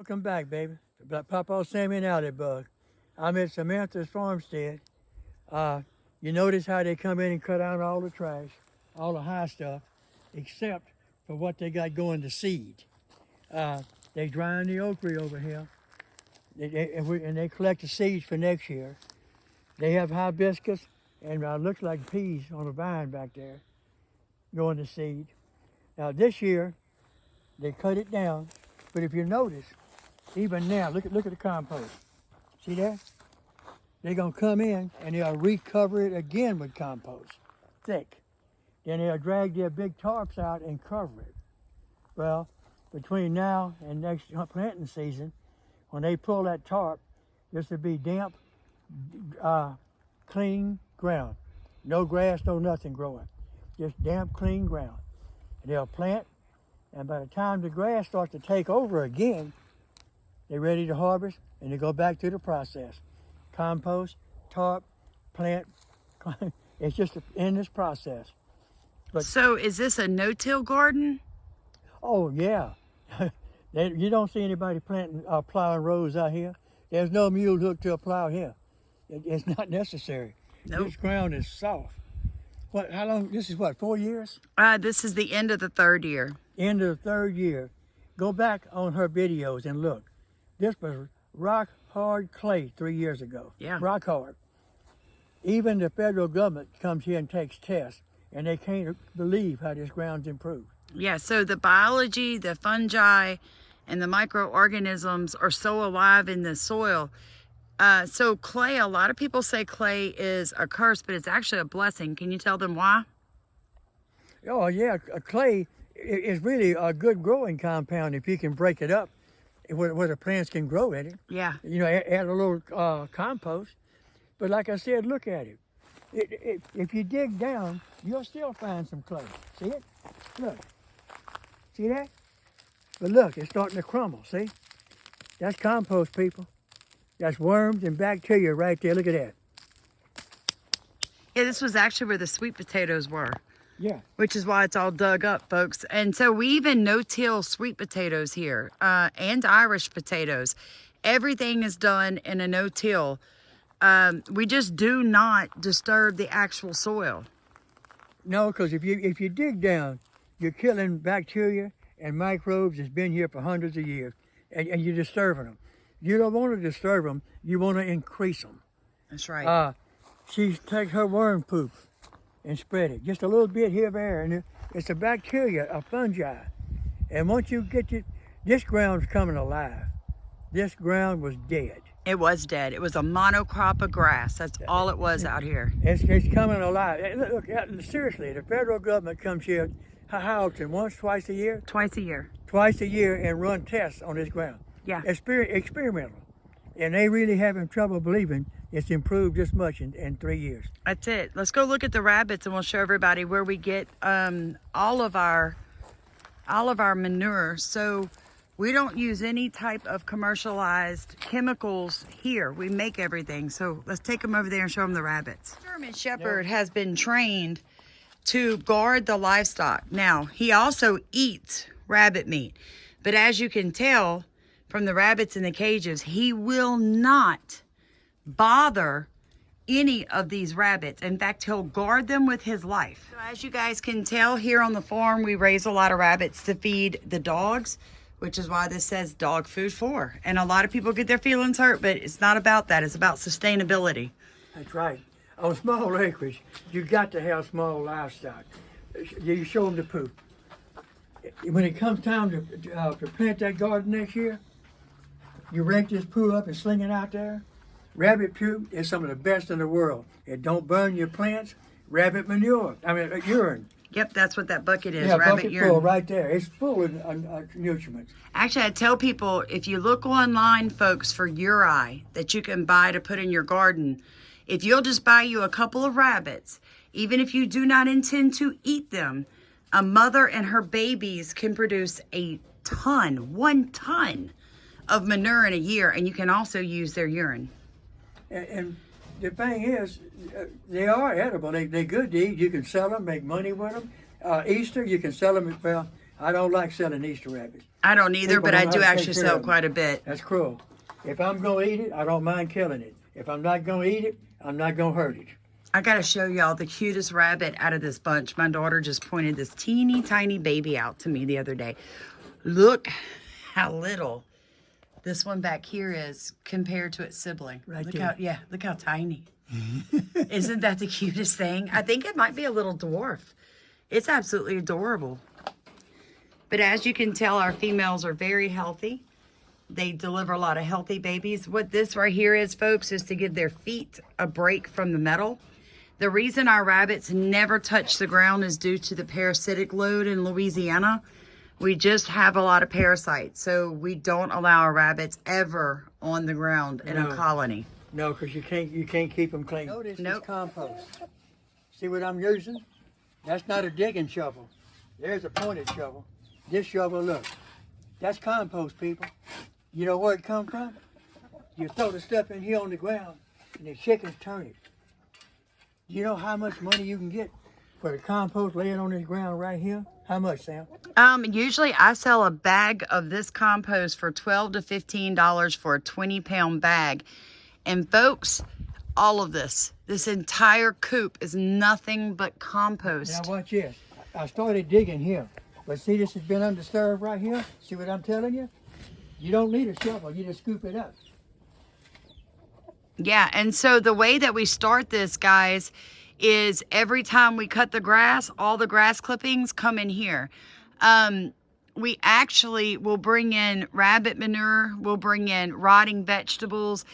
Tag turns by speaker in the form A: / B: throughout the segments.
A: Welcome back, baby. Pawpaw Sammy and Alley Bug. I'm at Samantha's farmstead. You notice how they come in and cut out all the trash, all the high stuff, except for what they got going to seed. They drying the okra over here, and they collect the seeds for next year. They have hibiscus and looks like peas on a vine back there, going to seed. Now this year, they cut it down, but if you notice, even now, look at the compost. See that? They're gonna come in and they'll recover it again with compost, thick. Then they'll drag their big tarps out and cover it. Well, between now and next planting season, when they pull that tarp, this will be damp, clean ground. No grass, no nothing growing. Just damp, clean ground. And they'll plant, and by the time the grass starts to take over again, they're ready to harvest, and they go back to the process. Compost, tarp, plant. It's just in this process.
B: But so is this a no-till garden?
A: Oh, yeah. You don't see anybody planting, plowing rows out here. There's no mule hook to a plow here. It's not necessary. Nope. This ground is soft. How long? This is what, 4 years?
B: This is the end of the 3rd year.
A: End of the 3rd year. Go back on her videos and look. This was rock hard clay 3 years ago.
B: Yeah.
A: Rock hard. Even the federal government comes here and takes tests, and they can't believe how this ground's improved.
B: Yeah, so the biology, the fungi, and the microorganisms are so alive in the soil. So clay, a lot of people say clay is a curse, but it's actually a blessing. Can you tell them why?
A: Oh, yeah. Clay is really a good growing compound if you can break it up where the plants can grow in it.
B: Yeah.
A: You know, add a little compost. But like I said, look at it. If you dig down, you'll still find some clay. See it? Look. See that? But look, it's starting to crumble, see? That's compost, people. That's worms and bacteria right there. Look at that.
B: Yeah, this was actually where the sweet potatoes were.
A: Yeah.
B: Which is why it's all dug up, folks. And so we even no-till sweet potatoes here, and Irish potatoes. Everything is done in a no-till. We just do not disturb the actual soil.
A: No, because if you dig down, you're killing bacteria and microbes that's been here for hundreds of years, and you're disturbing them. You don't want to disturb them. You want to increase them.
B: That's right.
A: She takes her worm poop and spread it. Just a little bit here and there, and it's a bacteria, a fungi. And once you get this ground's coming alive. This ground was dead.
B: It was dead. It was a monocrop of grass. That's all it was out here.
A: It's coming alive. Look, seriously, the federal government comes here, how often? Once, twice a year?
B: Twice a year.
A: Twice a year and run tests on this ground.
B: Yeah.
A: Experimental. And they really having trouble believing it's improved this much in 3 years.
B: That's it. Let's go look at the rabbits and we'll show everybody where we get all of our manure. So we don't use any type of commercialized chemicals here. We make everything. So let's take them over there and show them the rabbits. German Shepherd has been trained to guard the livestock. Now, he also eats rabbit meat. But as you can tell from the rabbits in the cages, he will not bother any of these rabbits. In fact, he'll guard them with his life. So as you guys can tell, here on the farm, we raise a lot of rabbits to feed the dogs, which is why this says dog food for. And a lot of people get their feelings hurt, but it's not about that. It's about sustainability.
A: That's right. On small acreage, you got to have small livestock. You show them the poop. When it comes time to plant that garden next year, you rake this poo up and sling it out there. Rabbit poop is some of the best in the world. It don't burn your plants. Rabbit manure, urine.
B: Yep, that's what that bucket is,
A: yeah,
B: rabbit
A: bucket
B: urine.
A: Full right there. It's full of nutrients.
B: Actually, I tell people, if you look online, folks, for uri that you can buy to put in your garden, if you'll just buy you a couple of rabbits, even if you do not intend to eat them, a mother and her babies can produce a ton, 1 ton of manure in a year, and you can also use their urine.
A: And the thing is, they are edible. They're good to eat. You can sell them, make money with them. Easter, you can sell them. Well, I don't like selling Easter rabbits.
B: I don't either,
A: People
B: but
A: don't
B: I
A: know
B: do
A: how to take
B: actually
A: care
B: sell
A: of 'em.
B: quite a bit.
A: That's cruel. If I'm going to eat it, I don't mind killing it. If I'm not going to eat it, I'm not going to hurt it.
B: I gotta show y'all the cutest rabbit out of this bunch. My daughter just pointed this teeny tiny baby out to me the other day. Look how little this one back here is compared to its sibling.
A: Right
B: look
A: there.
B: how, yeah, look how tiny. Isn't that the cutest thing? I think it might be a little dwarf. It's absolutely adorable. But as you can tell, our females are very healthy. They deliver a lot of healthy babies. What this right here is, folks, is to give their feet a break from the metal. The reason our rabbits never touch the ground is due to the parasitic load in Louisiana. We just have a lot of parasites, so we don't allow our rabbits ever on the ground in a
A: No.
B: colony.
A: No, because you can't keep them clean. Notice
B: Nope.
A: this compost. See what I'm using? That's not a digging shovel. There's a pointed shovel. This shovel, look, that's compost, people. You know where it come from? You throw the stuff in here on the ground, and the chickens turn it. You know how much money you can get for the compost laying on this ground right here? How much, Sam?
B: Usually I sell a bag of this compost for $12 to $15 for a 20-pound bag. And folks, all of this entire coop is nothing but compost.
A: Now watch this. I started digging here, but see this has been undisturbed right here? See what I'm telling you? You don't need a shovel, you just scoop it up.
B: Yeah, and so the way that we start this, guys, is every time we cut the grass, all the grass clippings come in here. We actually will bring in rabbit manure, we'll bring in rotting vegetables,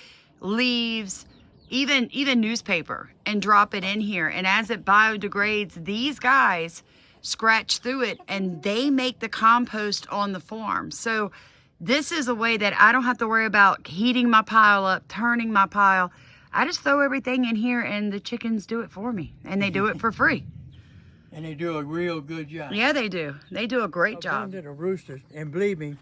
B: leaves, even newspaper, and drop it in here. And as it biodegrades, these guys scratch through it and they make the compost on the farm. So this is a way that I don't have to worry about heating my pile up, turning my pile. I just throw everything in here and the chickens do it for me, and they do it for free.
A: And they do a real good job.
B: Yeah, they do. They do a great
A: I've
B: job.
A: been to the roosters, and believe me,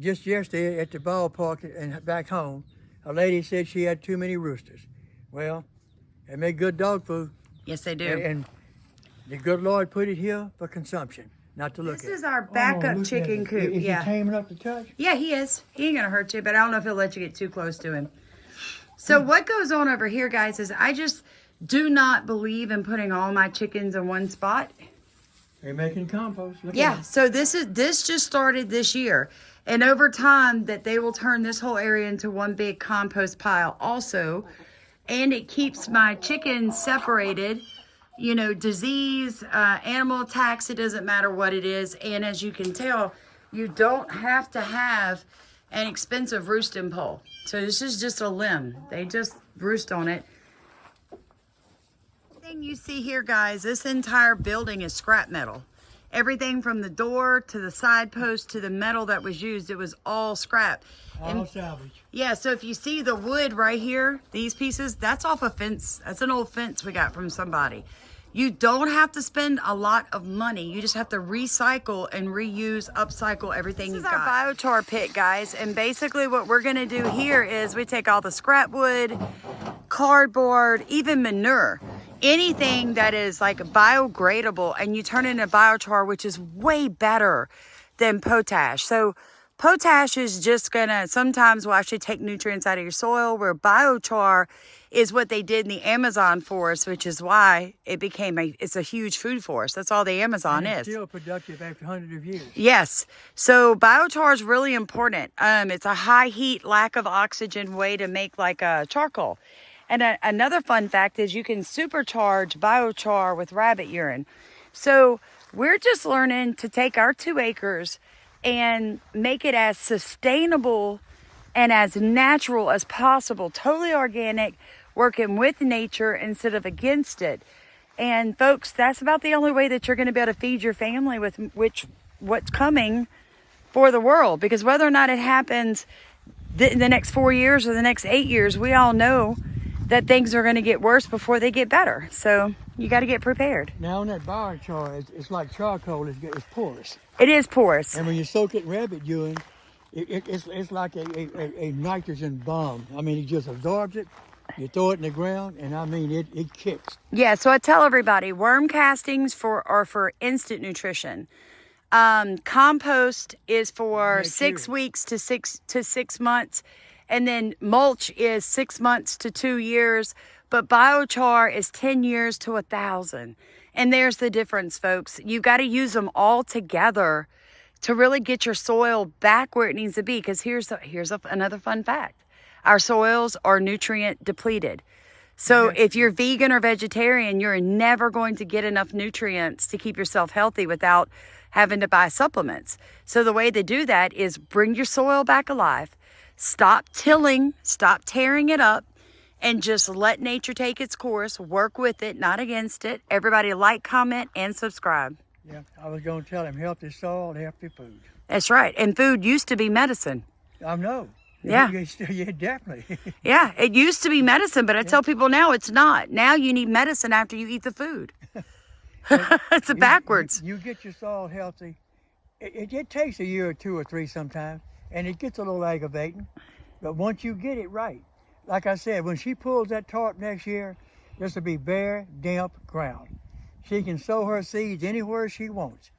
A: just yesterday at the ballpark and back home, a lady said she had too many roosters. Well, they make good dog food,
B: Yes, they do.
A: and the good Lord put it here for consumption, not to look
B: This
A: at.
B: is our
A: Oh,
B: backup
A: look at
B: chicken
A: it.
B: coop.
A: Is
B: Yeah.
A: he tame enough to touch?
B: Yeah, he is. He ain't gonna hurt you, but I don't know if he'll let you get too close to him. So what goes on over here, guys, is I just do not believe in putting all my chickens in one spot.
A: They're making compost. Look
B: Yeah,
A: at it.
B: so this just started this year. And over time that they will turn this whole area into one big compost pile also. And it keeps my chickens separated, you know, disease, animal attacks, it doesn't matter what it is. And as you can tell, you don't have to have an expensive roosting pole. So this is just a limb. They just roost on it. Everything you see here, guys, this entire building is scrap metal. Everything from the door to the side post to the metal that was used, it was all scrap.
A: All salvage.
B: Yeah, so if you see the wood right here, these pieces, that's off a fence. That's an old fence we got from somebody. You don't have to spend a lot of money. You just have to recycle and reuse, upcycle everything you've got. This is our biochar pit, guys. And basically what we're gonna do here is we take all the scrap wood, cardboard, even manure, anything that is like biodegradable, and you turn it into biochar, which is way better than potash. So potash is just gonna, sometimes will actually take nutrients out of your soil, where biochar is what they did in the Amazon forest, which is why it became it's a huge food forest. That's all the Amazon
A: And
B: is.
A: it's still productive after hundreds of years.
B: Yes. So biochar is really important. It's a high heat, lack of oxygen way to make like a charcoal. And another fun fact is you can supercharge biochar with rabbit urine. So we're just learning to take our 2 acres and make it as sustainable and as natural as possible, totally organic, working with nature instead of against it. And folks, that's about the only way that you're going to be able to feed your family with what's coming for the world. Because whether or not it happens in the next 4 years or the next 8 years, we all know that things are going to get worse before they get better. So you got to get prepared.
A: Now on that biochar, it's like charcoal. It's porous.
B: It is porous.
A: And when you soak it in rabbit urine, it's like a nitrogen bomb. I mean, it just absorbs it. You throw it in the ground, and I mean, it kicks.
B: Yeah, so I tell everybody, worm castings are for instant nutrition. Compost is for
A: Next
B: 6
A: year.
B: weeks to 6 months. And then mulch is 6 months to 2 years. But biochar is 10 years to 1,000. And there's the difference, folks. You got to use them all together to really get your soil back where it needs to be. Because here's another fun fact. Our soils are nutrient depleted. So if you're vegan or vegetarian, you're never going to get enough nutrients to keep yourself healthy without having to buy supplements. So the way to do that is bring your soil back alive, stop tilling, stop tearing it up, and just let nature take its course. Work with it, not against it. Everybody like, comment, and subscribe.
A: Yeah, I was going to tell him healthy soil, healthy food.
B: That's right. And food used to be medicine.
A: I know.
B: Yeah.
A: Yeah, definitely.
B: Yeah, it used to be medicine, but I tell people now it's not. Now you need medicine after you eat the food. It's backwards.
A: You get your soil healthy. It takes a year or 2 or 3 sometimes, and it gets a little aggravating. But once you get it right, like I said, when she pulls that tarp next year, this will be bare, damp ground. She can sow her seeds anywhere she wants.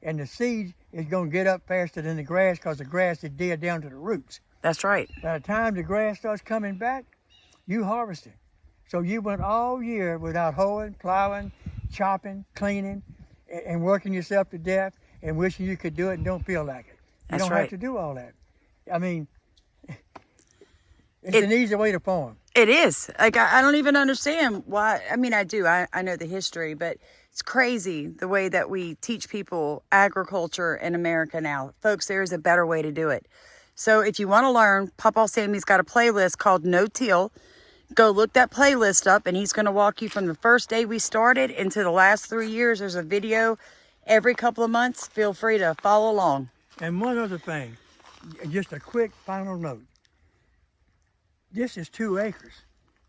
A: And the seed is going to get up faster than the grass because the grass is dead down to the roots.
B: That's right.
A: By the time the grass starts coming back, you harvest it. So you went all year without hoeing, plowing, chopping, cleaning, and working yourself to death and wishing you could do it and don't feel like it. You don't have to do all that. I mean, it's an easy way to farm.
B: It is. Like, I don't even understand why. I mean, I do. I know the history, but it's crazy the way that we teach people agriculture in America now. Folks, there is a better way to do it. So if you want to learn, Pawpaw Sammy's got a playlist called No Till. Go look that playlist up, and he's going to walk you from the first day we started into the last 3 years. There's a video every couple of months. Feel free to follow along.
A: And one other thing, just a quick final note. This is 2 acres.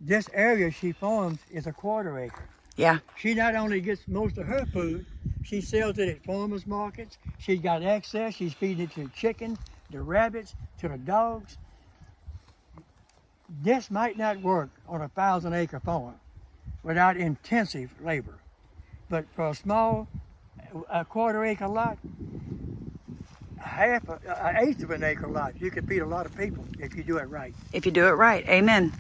A: This area she farms is a 1/4 acre.
B: Yeah.
A: She not only gets most of her food, she sells it at farmers markets. She's got excess. She's feeding it to the chicken, the rabbits, to the dogs. This might not work on a 1,000-acre farm without intensive labor. But for a small, a 1/4 acre lot, an eighth of an acre lot, you can feed a lot of people if you do it right.
B: If you do it right. Amen.